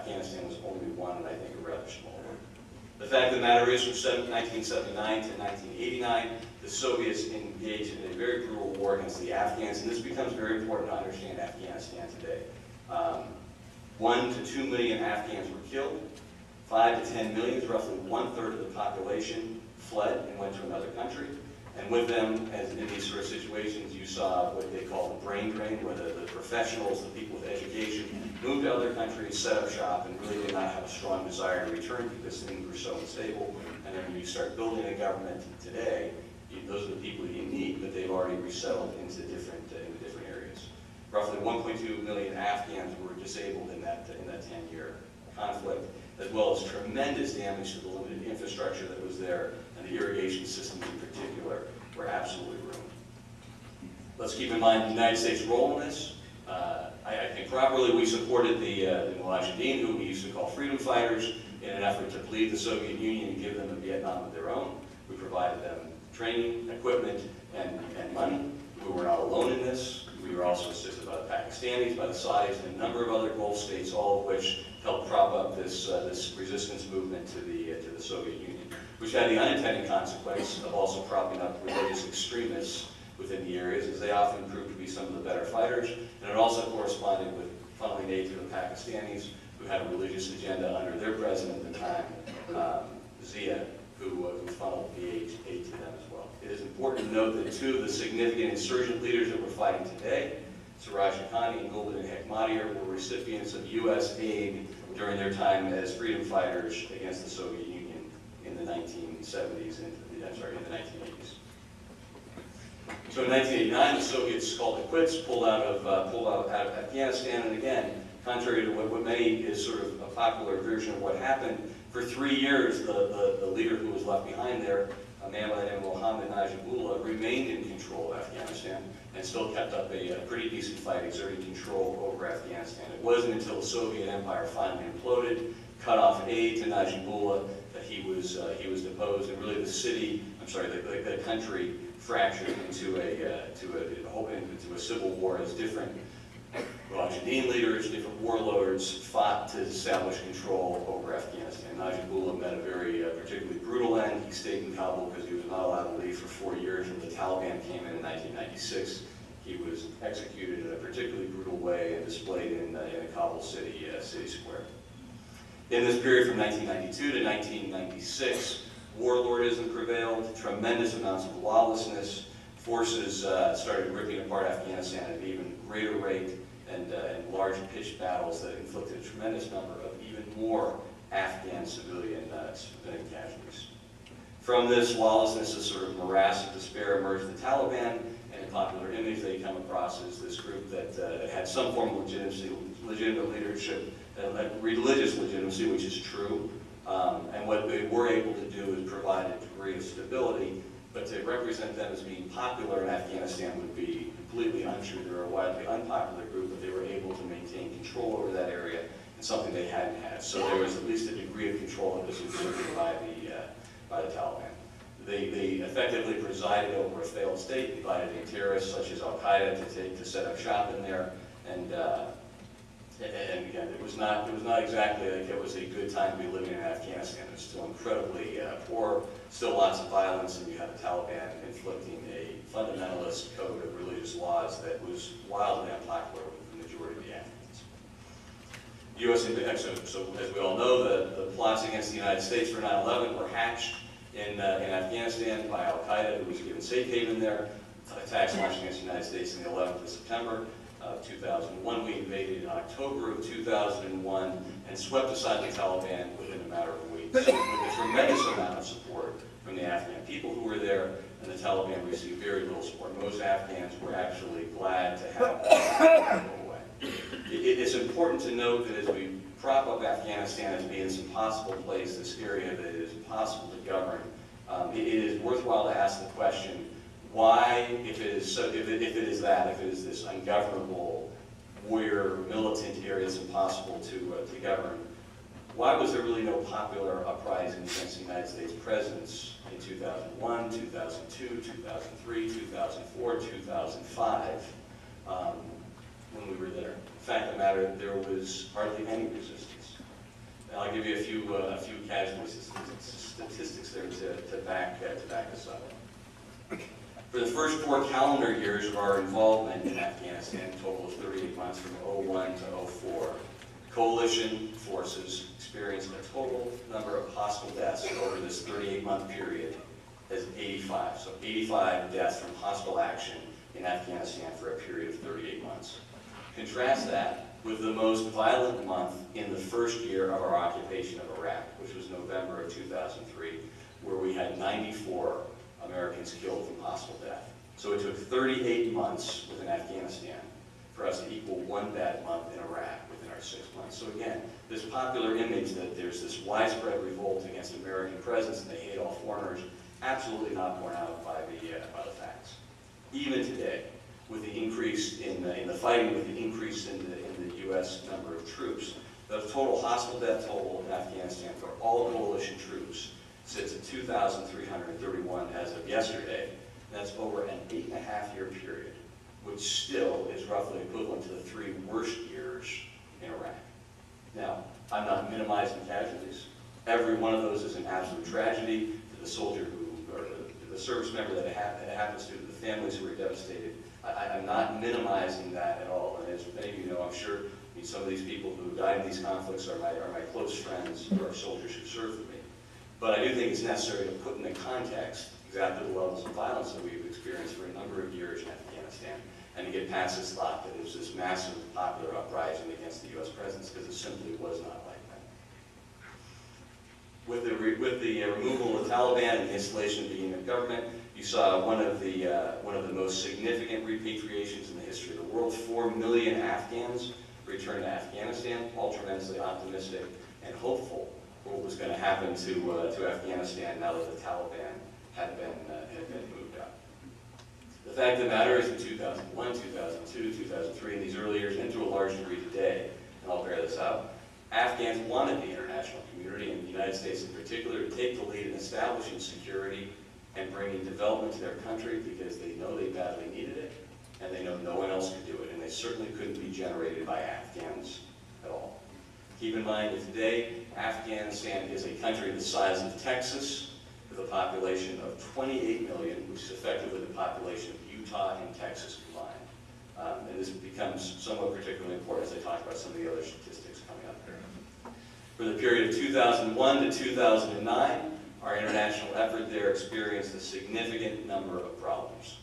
Afghanistan was only one, and I think a rather small one. The fact of the matter is, from 1979 to 1989, the Soviets engaged in a very brutal war against the Afghans, and this becomes very important to understand Afghanistan today. 1 to 2 million Afghans were killed. 5 to 10 million, roughly 1/3 of the population, fled and went to another country. And with them, as in these sort of situations, you saw what they call the brain drain, where the professionals, the people with education, moved to other countries, set up shop, and really did not have a strong desire to return because things were so unstable. And then when you start building a government today, those are the people you need, but they've already resettled into different areas. Roughly 1.2 million Afghans were disabled in that 10-year conflict, as well as tremendous damage to the limited infrastructure that was there, and the irrigation systems in particular were absolutely ruined. Let's keep in mind the United States' role in this. I think properly we supported the Mujahideen, who we used to call freedom fighters, in an effort to bleed the Soviet Union and give them a Vietnam of their own. We provided them training, equipment, and money. We were not alone in this. We were also assisted by the Pakistanis, by the Saudis, and a number of other Gulf states, all of which helped prop up this resistance movement to the Soviet Union, which had the unintended consequence of also propping up religious extremists within the areas, as they often proved to be some of the better fighters, and it also corresponded with funneling aid to the Pakistanis, who had a religious agenda under their president at the time, Zia, who funneled the aid to them as well. It is important to note that two of the significant insurgent leaders that we're fighting today, Siraj Haqqani and Gulbuddin Hekmatyar, were recipients of U.S. aid during their time as freedom fighters against the Soviet Union in the 1970s and in the 1980s. So in 1989, the Soviets called it quits, pulled out of Afghanistan, and again, contrary to what many is sort of a popular version of what happened, for 3 years, the leader who was left behind there, a man by the name of Mohammad Najibullah, remained in control of Afghanistan and still kept up a pretty decent fight, exerting control over Afghanistan. It wasn't until the Soviet Empire finally imploded, cut off aid to Najibullah, that he was deposed, and really the country fractured into a civil war as different Mujahideen leaders, different warlords fought to establish control over Afghanistan. Najibullah met a very particularly brutal end. He stayed in Kabul because he was not allowed to leave for 4 years when the Taliban came in 1996. He was executed in a particularly brutal way and displayed in the Kabul city square. In this period from 1992 to 1996, warlordism prevailed, tremendous amounts of lawlessness. Forces started ripping apart Afghanistan at an even greater rate, and large pitched battles that inflicted a tremendous number of even more Afghan civilian casualties. From this lawlessness, this sort of morass of despair, emerged the Taliban, and in popular image they come across as this group that had some form of legitimate leadership, religious legitimacy, which is true. And what they were able to do is provide a degree of stability, but to represent them as being popular in Afghanistan would be completely untrue. They're a widely unpopular group, but they were able to maintain control over that area, and something they hadn't had. So there was at least a degree of control that was exerted by the Taliban. They effectively presided over a failed state, invited in terrorists such as Al-Qaeda to set up shop in there, and again, it was not exactly like it was a good time to be living in Afghanistan. It was still incredibly poor, still lots of violence, and you had the Taliban inflicting a fundamentalist code of religious laws that was wildly unpopular with the majority of the Afghans. So as we all know, the plots against the United States for 9/11 were hatched in Afghanistan by Al-Qaeda, who was given safe haven there. Attacks launched against the United States on the 11th of September. 2001. We invaded in October of 2001 and swept aside the Taliban within a matter of weeks, with a tremendous amount of support from the Afghan people who were there, and the Taliban received very little support. Most Afghans were actually glad to have them go away. It's important to note that as we prop up Afghanistan as being this impossible place, this area that is impossible to govern, it is worthwhile to ask the question, why, if it is this ungovernable, warrior, militant area that's impossible to govern, why was there really no popular uprising against the United States presidents in 2001, 2002, 2003, 2004, 2005, when we were there? The fact of the matter, there was hardly any resistance. And I'll give you a few casualty statistics there to back this up. For the first 4 calendar years of our involvement in Afghanistan, a total of 38 months from 01 to 04, coalition forces experienced a total number of hostile deaths over this 38-month period as 85. So 85 deaths from hostile action in Afghanistan for a period of 38 months. Contrast that with the most violent month in the first year of our occupation of Iraq, which was November of 2003, where we had 94 Americans killed from hostile death. So it took 38 months within Afghanistan for us to equal 1 bad month in Iraq within our 6 months. So again, this popular image that there's this widespread revolt against American presence and they hate all foreigners, absolutely not borne out by the facts. Even today, with the increase in the fighting, with the increase in the U.S. number of troops, the total hostile death total in Afghanistan for all coalition troops sits at 2,331 as of yesterday. That's over an 8.5-year period, which still is roughly equivalent to the 3 worst years in Iraq. Now, I'm not minimizing casualties. Every one of those is an absolute tragedy to the soldier who, or to the service member that it happens to the families who are devastated. I'm not minimizing that at all. And as many of you know, I'm sure some of these people who died in these conflicts are my close friends or are soldiers who served with me. But I do think it's necessary to put into context exactly the levels of violence that we've experienced for a number of years in Afghanistan, and to get past this thought that it was this massive popular uprising against the U.S. presence, because it simply was not like that. With the removal of the Taliban and the installation of the unit government, you saw one of the most significant repatriations in the history of the world. 4 million Afghans returned to Afghanistan, all tremendously optimistic and hopeful for what was going to happen to Afghanistan now that the Taliban had been moved out. The fact of the matter is in 2001, 2002, 2003, and these early years, and to a large degree today, and I'll bear this out, Afghans wanted the international community, and the United States in particular, to take the lead in establishing security and bringing development to their country, because they know they badly needed it, and they know no one else could do it, and they certainly couldn't be generated by Afghans at all. Keep in mind that today, Afghanistan is a country the size of Texas, with a population of 28 million, which is effectively the population of Utah and Texas combined. And this becomes somewhat particularly important as I talk about some of the other statistics coming up here. For the period of 2001 to 2009, our international effort there experienced a significant number of problems.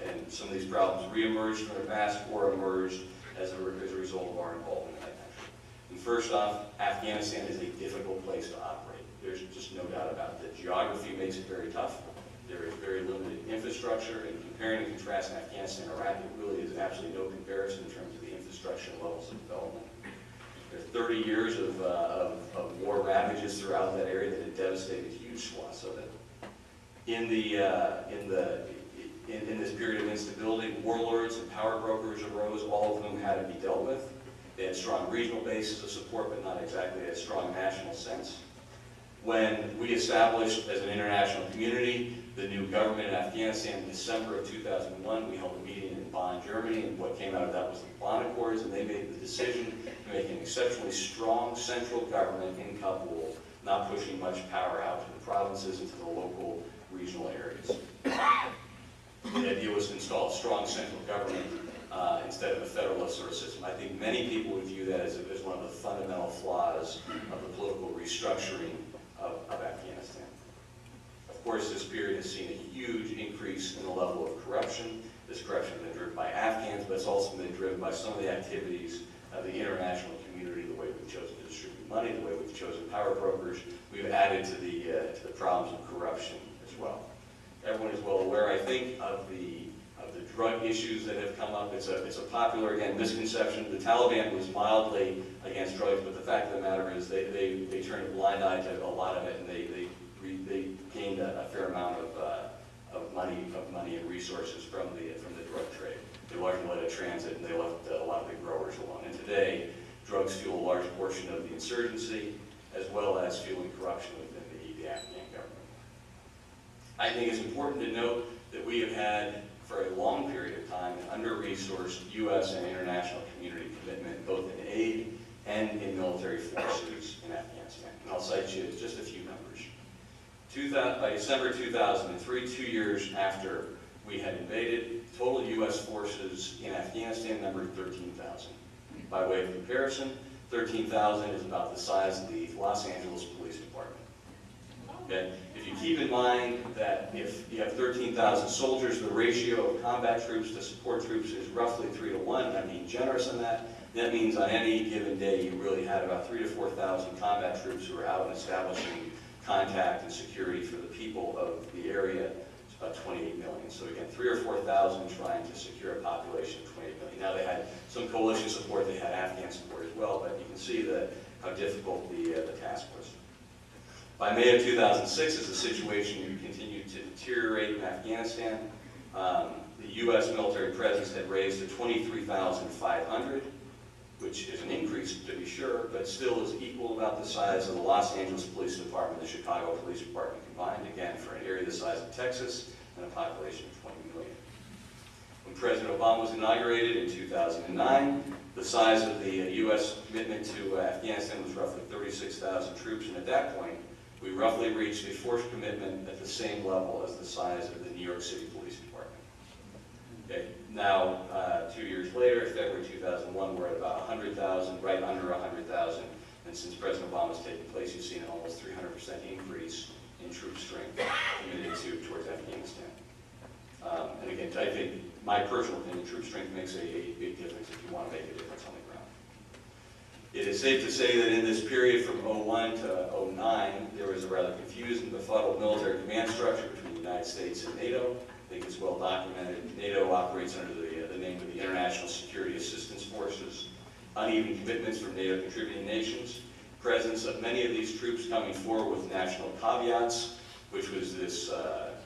And some of these problems re-emerged from the past or emerged as a result of our involvement in that country. And first off, Afghanistan is a difficult place to operate. There's just no doubt about it. The geography makes it very tough. There is very limited infrastructure, and comparing and contrasting Afghanistan and Iraq, it really is absolutely no comparison in terms of the infrastructure and levels of development. There are 30 years of war ravages throughout that area that had devastated huge swaths of it. In this period of instability, warlords and power brokers arose, all of whom had to be dealt with. They had strong regional bases of support, but not exactly a strong national sense. When we established as an international community the new government in Afghanistan in December of 2001, we held a meeting in Bonn, Germany, and what came out of that was the Bonn Accords, and they made the decision to make an exceptionally strong central government in Kabul, not pushing much power out to the provinces and to the local regional areas. The idea was to install a strong central government instead of a federalist sort of system. I think many people would view that as one of the fundamental flaws of the political restructuring of Afghanistan. Of course, this period has seen a huge increase in the level of corruption. This corruption has been driven by Afghans, but it's also been driven by some of the activities of the international community, the way we've chosen to distribute money, the way we've chosen power brokers. We've added to the problems of corruption as well. Everyone is well aware, I think, of the drug issues that have come up. It's a popular, again, misconception. The Taliban was mildly against drugs, but the fact of the matter is they turned a blind eye to a lot of it, and they gained a fair amount of money and resources from the drug trade. They largely let it transit, and they left a lot of the growers alone. And today, drugs fuel a large portion of the insurgency, as well as fueling corruption within the Afghan government. I think it's important to note that we have had, for a long period of time, an under-resourced U.S. and international community commitment, both in aid and in military forces in Afghanistan. And I'll cite you just a few numbers. By December 2003, 2 years after we had invaded, total U.S. forces in Afghanistan numbered 13,000. By way of comparison, 13,000 is about the size of the Los Angeles Police Department. Okay? If you keep in mind that if you have 13,000 soldiers, the ratio of combat troops to support troops is roughly 3 to 1, and I'm being generous on that. That means on any given day you really had about 3,000 to 4,000 combat troops who were out and establishing contact and security for the people of the area. It's about 28 million. So again, 3,000 or 4,000 trying to secure a population of 28 million. Now they had some coalition support, they had Afghan support as well, but you can see how difficult the task was. By May of 2006, as the situation continued to deteriorate in Afghanistan, the U.S. military presence had raised to 23,500, which is an increase to be sure, but still is equal about the size of the Los Angeles Police Department and the Chicago Police Department combined, again, for an area the size of Texas and a population of 20 million. When President Obama was inaugurated in 2009, the size of the U.S. commitment to Afghanistan was roughly 36,000 troops, and at that point, we roughly reached a force commitment at the same level as the size of the New York City Police Department. Okay. Now, 2 years later, February 2001, we're at about 100,000, right under 100,000, and since President Obama's taken place, you've seen an almost 300% increase in troop strength committed towards Afghanistan. And again, I think, my personal opinion, troop strength makes a big difference if you want to make a difference on the ground. It is safe to say that in this period from 2001 to 2009, there was a rather confused and befuddled military command structure between the United States and NATO. I think it's well documented. NATO operates under the name of the International Security Assistance Forces. Uneven commitments from NATO contributing nations. Presence of many of these troops coming forward with national caveats, which was this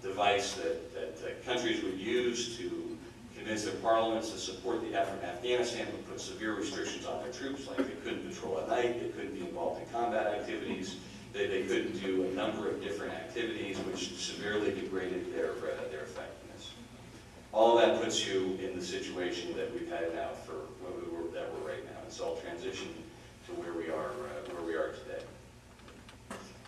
device that countries would use to convince their parliaments to support the effort in Afghanistan, would put severe restrictions on their troops, like they couldn't patrol at night, they couldn't be involved in combat activities, they couldn't do a number of different activities which severely degraded their effectiveness. All of that puts you in the situation that we've had now for that we're right now. It's all transitioned to where we are today.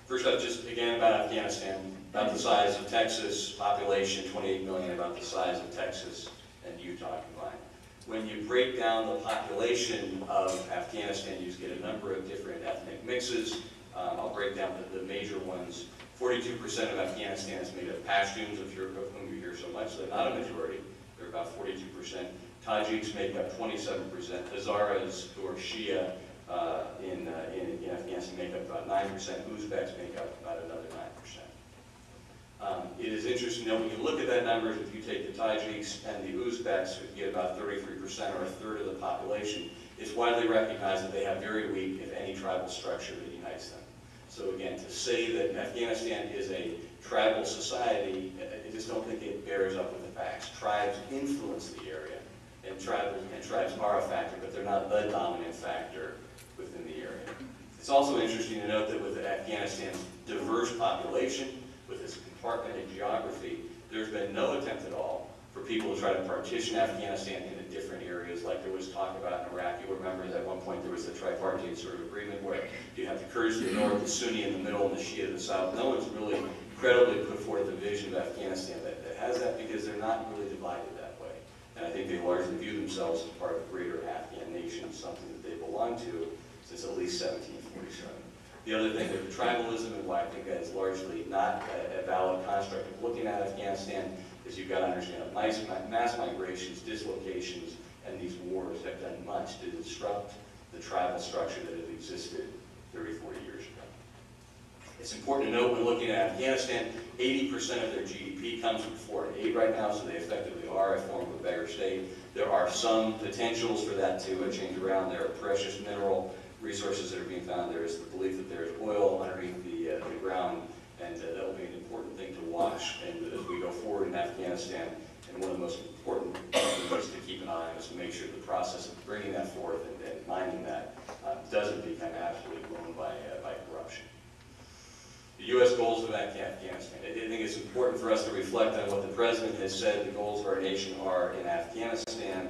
First up, just again about Afghanistan, about the size of Texas, population 28 million, about the size of Texas and Utah combined. When you break down the population of Afghanistan, you get a number of different ethnic mixes. I'll break down the major ones. 42% of Afghanistan is made of Pashtuns, of whom you hear so much. They're not a majority. They're about 42%. Tajiks make up 27%. Hazaras, who are Shia in Afghanistan, make up about 9%. Uzbeks make up about another 9%. It is interesting to know when you look at that numbers, if you take the Tajiks and the Uzbeks, you get about 33% or a third of the population. It's widely recognized that they have very weak, if any, tribal structure that unites them. So again, to say that Afghanistan is a tribal society, I just don't think it bears up with the facts. Tribes influence the area, and tribes are a factor, but they're not the dominant factor within the area. It's also interesting to note that with Afghanistan's diverse population, with its compartmented geography, there's been no attempt at all for people to try to partition Afghanistan into different areas like there was talk about in Iraq. You'll remember that at one point there was a tripartite sort of agreement where you have the Kurds to the north, the Sunni in the middle, and the Shia to the south. No one's really credibly put forth a vision of Afghanistan that has that, because they're not really divided that way. And I think they largely view themselves as part of a greater Afghan nation, something that they belong to since at least 1747. The other thing with tribalism, and why I think that is largely not a valid construct of looking at Afghanistan, is you've got to understand that mass migrations, dislocations, and these wars have done much to disrupt the tribal structure that had existed 30, 40 years ago. It's important to note when looking at Afghanistan, 80% of their GDP comes from foreign aid right now, so they effectively are a form of a beggar state. There are some potentials for that to change around. There are precious mineral resources that are being found. There is the belief that there is oil underneath the ground, and that will be an important thing to watch. And as we go forward in Afghanistan, and one of the most important things to keep an eye on is to make sure the process of bringing that forth and mining that doesn't become absolutely blown by corruption. The U.S. goals of Afghanistan. I think it's important for us to reflect on what the President has said the goals of our nation are in Afghanistan,